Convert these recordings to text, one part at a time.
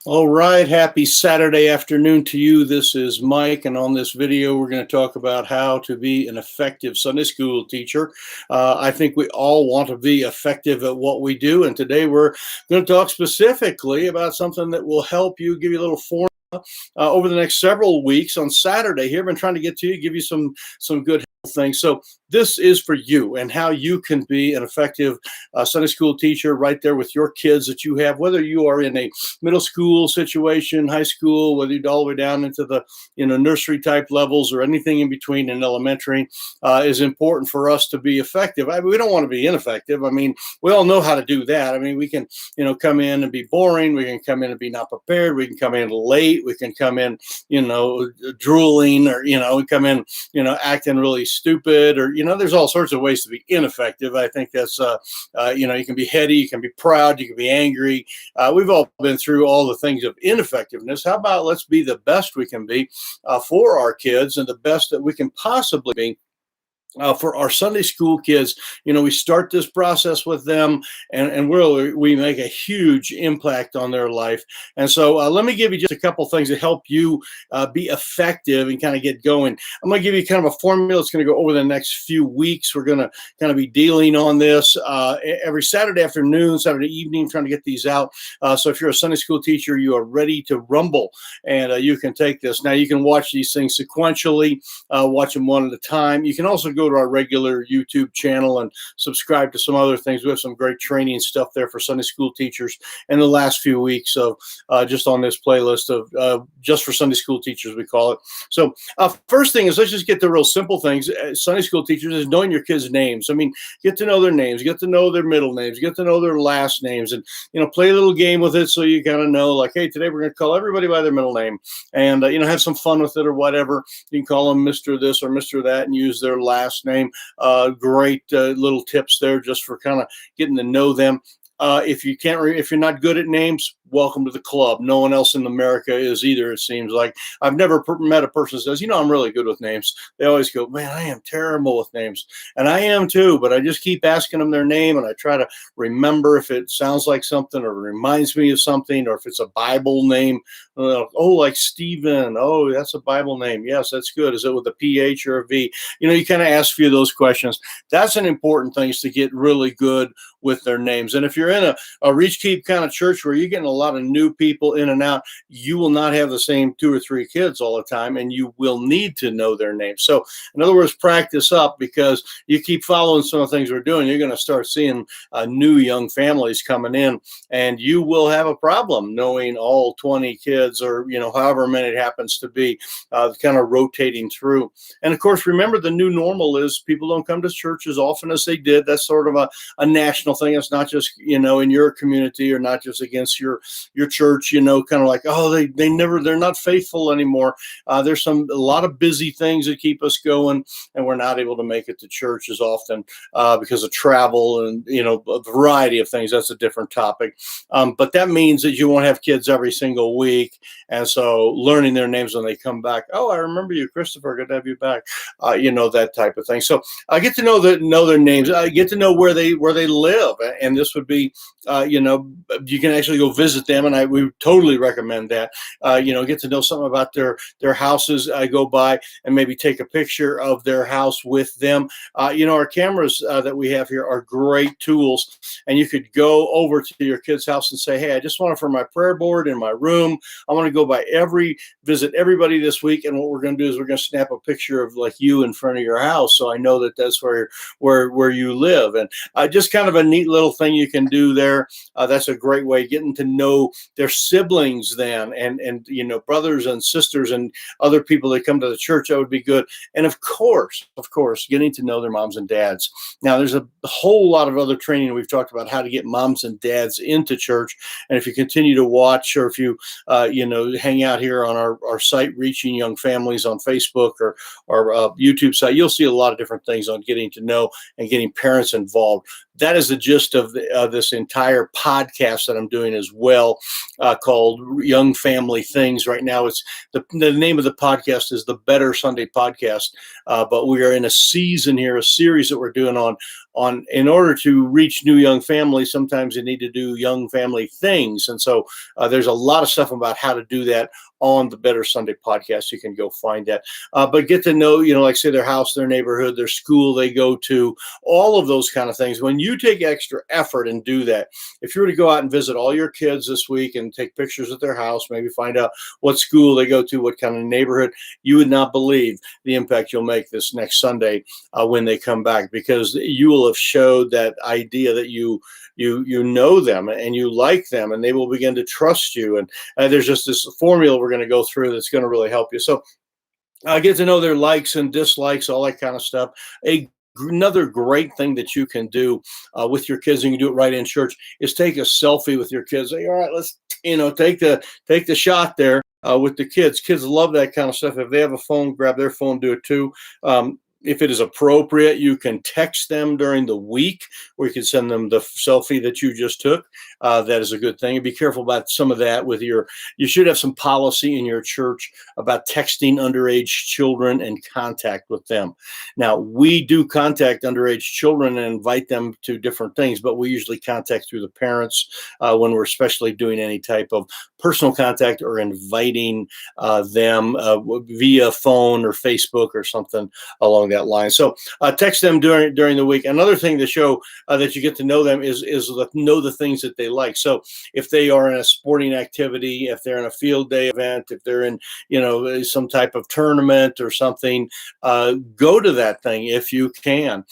All right, happy Saturday afternoon to you. This is Mike, and on this video, we're going to talk about how to be an effective Sunday school teacher. I think we all want to be effective at what we do, and today we're going to talk specifically about something that will help you, give you a little formula over the next several weeks. On Saturday here, I've been trying to get to you, give you some good things. So this is for you and how you can be an effective Sunday school teacher right there with your kids that you have, whether you are in a middle school situation, high school, whether you're all the way down into the nursery type levels or anything in between in elementary, is important for us to be effective. We don't want to be ineffective. I mean, we all know how to do that. I mean, we can come in and be boring. We can come in and be not prepared. We can come in late. We can come in drooling, or come in acting really stupid, or there's all sorts of ways to be ineffective. I think that's you can be heady, you can be proud, you can be angry. We've all been through all the things of ineffectiveness. How about let's be the best we can be for our kids, and the best that we can possibly be for our Sunday school kids. We start this process with them, and we make a huge impact on their life. And so let me give you just a couple things to help you be effective and kind of get going. I'm going to give you kind of a formula that's going to go over the next few weeks. We're going to kind of be dealing on this every Saturday afternoon, Saturday evening, trying to get these out. So if you're a Sunday school teacher, you are ready to rumble, and you can take this. Now, you can watch these things sequentially, watch them one at a time. You can also go to our regular YouTube channel and subscribe to some other things. We have some great training stuff there for Sunday school teachers in the last few weeks of just on this playlist of just for Sunday school teachers, we call it. So first thing is, let's just get the real simple things. Sunday school teachers is knowing your kids' names. I mean, get to know their names, get to know their middle names, get to know their last names, and play a little game with it so you kind of know, like, hey, today we're going to call everybody by their middle name, and have some fun with it or whatever. You can call them Mr. This or Mr. That and use their last name. Great little tips there just for kind of getting to know them. If you're not good at names, welcome to the club. No one else in America is either, it seems like. I've never met a person who says, I'm really good with names. They always go, man, I am terrible with names. And I am too, but I just keep asking them their name, and I try to remember if it sounds like something or reminds me of something, or if it's a Bible name. Like Stephen. Oh, that's a Bible name. Yes, that's good. Is it with a PH or a V? You kind of ask a few of those questions. That's an important thing, is to get really good with their names. And if you're in a reach keep kind of church where you're getting a lot of new people in and out, you will not have the same 2 or 3 kids all the time, and you will need to know their names. So in other words, practice up, because you keep following some of the things we're doing, you're going to start seeing new young families coming in, and you will have a problem knowing all 20 kids, or however many it happens to be, kind of rotating through. And of course, remember, the new normal is people don't come to church as often as they did. That's sort of a national thing. It's not just in your community, or not just against your church, kind of like, oh, they're not faithful anymore. There's a lot of busy things that keep us going, and we're not able to make it to church as often because of travel and a variety of things. That's a different topic, but that means that you won't have kids every single week, and so learning their names when they come back. Oh, I remember you, Christopher. Good to have you back. That type of thing. So I get to know their names. I get to know where they live, and this would be you can actually go visit them, and we totally recommend that. Get to know something about their houses. I go by and maybe take a picture of their house with them. Our cameras that we have here are great tools, and you could go over to your kid's house and say, hey, I just want it for my prayer board in my room. I want to go by visit everybody this week, and what we're going to do is we're going to snap a picture of like you in front of your house, so I know that that's where you live. And just kind of a neat little thing you can do there. That's a great way, getting to know their siblings then, and brothers and sisters and other people that come to the church. That would be good. And of course, getting to know their moms and dads. Now, there's a whole lot of other training. We've talked about how to get moms and dads into church. And if you continue to watch, or if you hang out here on our site, Reaching Young Families on Facebook or YouTube site, you'll see a lot of different things on getting to know and getting parents involved. That is the gist of this entire podcast that I'm doing as well, called Young Family Things. Right now, it's the name of the podcast is the Better Sunday Podcast, but we are in a season here, a series that we're doing on in order to reach new young families, sometimes you need to do young family things. And so there's a lot of stuff about how to do that on the Better Sunday podcast. You can go find that. But get to know, like say their house, their neighborhood, their school they go to, all of those kind of things. When you take extra effort and do that, if you were to go out and visit all your kids this week and take pictures at their house, maybe find out what school they go to, what kind of neighborhood, you would not believe the impact you'll make this next Sunday when they come back, because you will have showed that idea that you know them and you like them, and they will begin to trust you. And there's just this formula we're going to go through that's going to really help you. So get to know their likes and dislikes, all that kind of stuff. Another great thing that you can do with your kids, and you can do it right in church, is take a selfie with your kids. Say, all right, let's take the shot there with the kids. Kids love that kind of stuff. If they have a phone, grab their phone, do it too. If it is appropriate, you can text them during the week, or you can send them the selfie that you just took. That is a good thing. And be careful about some of that with you should have some policy in your church about texting underage children and contact with them. Now, we do contact underage children and invite them to different things, but we usually contact through the parents when we're especially doing any type of personal contact or inviting them via phone or Facebook or something along that line. So text them during the week. Another thing to show that you get to know them is know the things that they like. So if they are in a sporting activity, if they're in a field day event, if they're in some type of tournament or something, go to that thing if you can.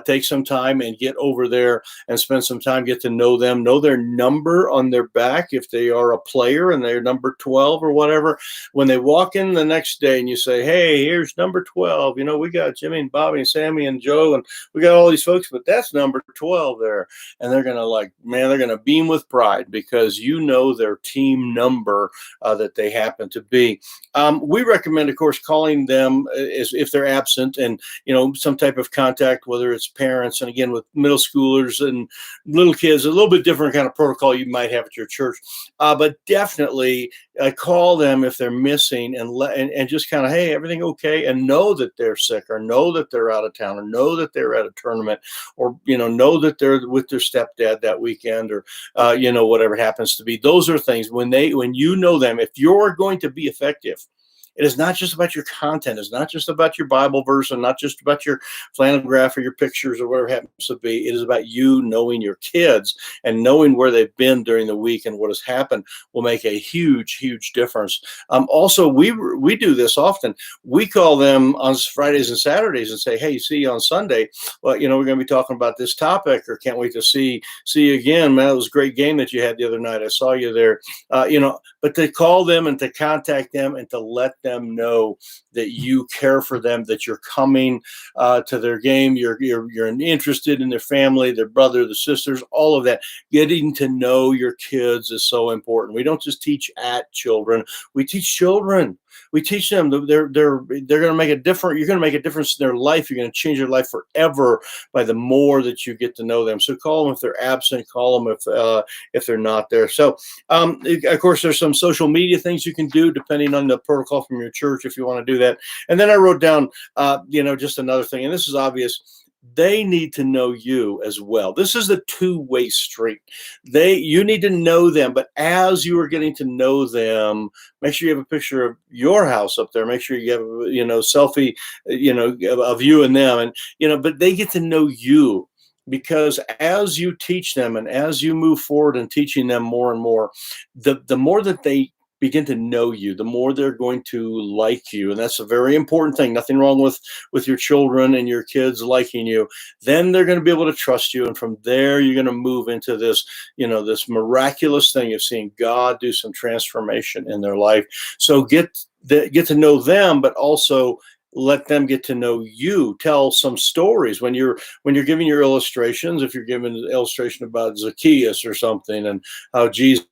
Take some time and get over there and spend some time, get to know them, know their number on their back if they are a player and they're number 12 or whatever. When they walk in the next day and you say, hey, here's number 12, we got Jimmy and Bobby and Sammy and Joe, and we got all these folks, but that's number 12 there. And they're going to they're going to beam with pride because their team number that they happen to be. We recommend, of course, calling them if they're absent and, some type of contact, whether it's parents. And again, with middle schoolers and little kids, a little bit different kind of protocol you might have at your church. But definitely call them if they're missing and just kind of, hey, everything okay? And know that they're sick, or know that they're out of town, or know that they're at a tournament, or, know that they're with their stepdad that weekend, or, whatever it happens to be. Those are things when you know them, if you're going to be effective, it is not just about your content. It's not just about your Bible verse and not just about your flannel graph or your pictures or whatever it happens to be. It is about you knowing your kids and knowing where they've been during the week, and what has happened will make a huge, huge difference. Also, we do this often. We call them on Fridays and Saturdays and say, hey, see you on Sunday. Well, we're going to be talking about this topic, or can't wait to see you again. Man, it was a great game that you had the other night. I saw you there. But to call them and to contact them and to let them know that you care for them, that you're coming to their game, you're interested in their family, their brother, the sisters, all of that. Getting to know your kids is so important. We don't just teach at children; we teach children. We teach them they're going to make a difference. You're going to make a difference in their life. You're going to change their life forever by the more that you get to know them. So call them if they're absent. Call them if they're not there. So of course, there's some social media things you can do depending on the protocol from your church if you want to do that. And then I wrote down just another thing, and this is obvious. They need to know you as well. This is a two-way street. You need to know them, but as you are getting to know them, make sure you have a picture of your house up there. Make sure you have selfie, of you and them, and but they get to know you. Because as you teach them and as you move forward in teaching them more and more, the more that they begin to know you, the more they're going to like you. And that's a very important thing. Nothing wrong with your children and your kids liking you. Then they're going to be able to trust you. And from there, you're going to move into this, this miraculous thing of seeing God do some transformation in their life. So get to know them, but also let them get to know you. Tell some stories when you're giving your illustrations. If you're giving an illustration about Zacchaeus or something, and how Jesus,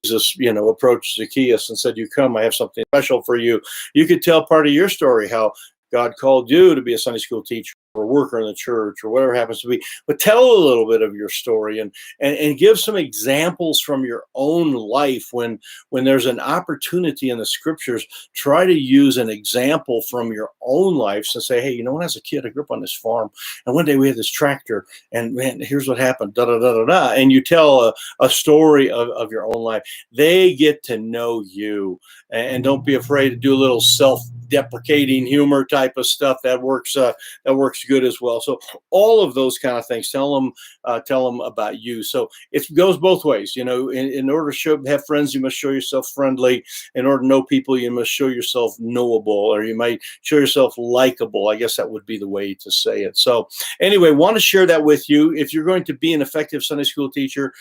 approached Zacchaeus and said, "You come, I have something special for you." You could tell part of your story, how God called you to be a Sunday school teacher, or worker in the church or whatever it happens to be, but tell a little bit of your story and give some examples from your own life when there's an opportunity in the scriptures. Try to use an example from your own life and say, hey, you know, when I was a kid, I grew up on this farm, and one day we had this tractor, and man, here's what happened, da da da da da. And you tell a story of your own life. They get to know you, and don't be afraid to do a little self-deprecating humor type of stuff. That works good as well. So all of those kind of things, tell them about you. So it goes both ways. You know, in order to have friends, you must show yourself friendly. In order to know people, you must show yourself knowable, or you might show yourself likable. I guess that would be the way to say it. So anyway, want to share that with you. If you're going to be an effective Sunday school teacher,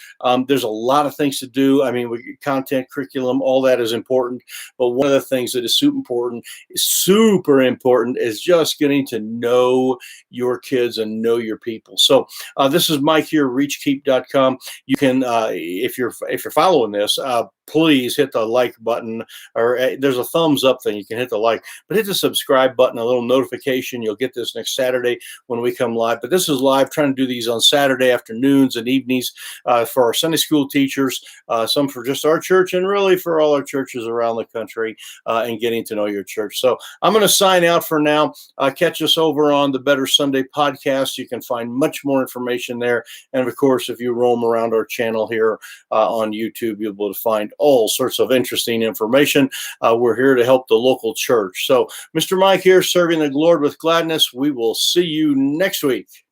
there's a lot of things to do. I mean, content, curriculum, all that is important. But one of the things that is super important is just getting to know your kids and know your people. So this is Mike here, reachkeep.com. You can, if you're following this, please hit the like button, or there's a thumbs up thing. You can hit the like, but hit the subscribe button, a little notification. You'll get this next Saturday when we come live. But this is live, trying to do these on Saturday afternoons and evenings for our Sunday school teachers, some for just our church, and really for all our churches around the country, and getting to know your church. So I'm going to sign out for now. Catch us over on the Better Sunday podcast. You can find much more information there. And of course, if you roam around our channel here on YouTube, you'll be able to find all sorts of interesting information. We're here to help the local church. So Mr. Mike here, serving the Lord with gladness. We will see you next week.